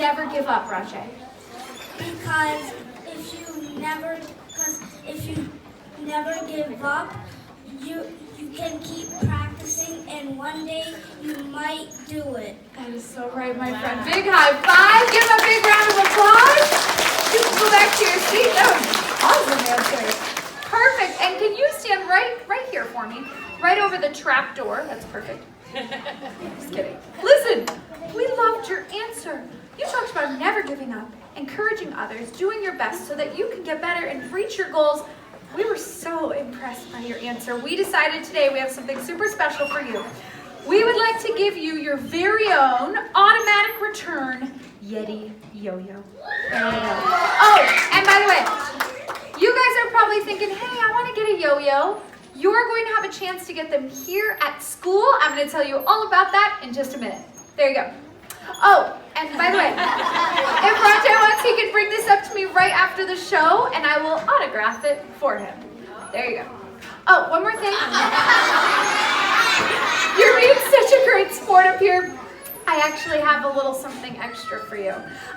never give up, Rajay? Because if you never give up, you can keep practicing, and one day you might do it. That is so right, my friend. Big high five. Give him a big round of applause. You can go back to your seat. That was awesome answer. Perfect. And can you stand right here for me? Right over the trap door. That's perfect. Just kidding. Listen, we loved your answer. You talked about never giving up, encouraging others, doing your best so that you can get better and reach your goals. We were so impressed by your answer. We decided today we have something super special for you. We would like to give you your very own automatic return Yeti yo-yo. Oh, and by the way, you guys are probably thinking, hey, I want to get a yo-yo. You're going to have a chance to get them here at school. I'm going to tell you all about that in just a minute. There you go. Oh, and by the way, if Rajay wants, he can bring this up to me right after the show, and I will autograph it for him. There you go. Oh, one more thing. You're being such a great sport up here. I actually have a little something extra for you.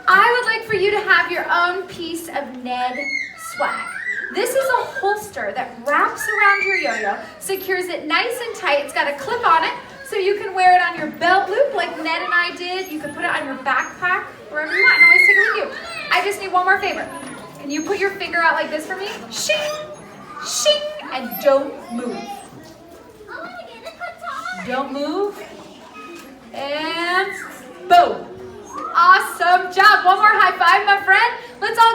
I would like for you to have your own piece of NED swag. This is a holster that wraps around your yo-yo, secures it nice and tight. It's got a clip on it, so you can wear it on your belt loop like Ned and I did. You can put it on your backpack, wherever you want, and always take it with you. I just need one more favor. Can you put your finger out like this for me? Shing, shing, and don't move. Don't move. And boom. Awesome job. One more high five, my friend. Let's all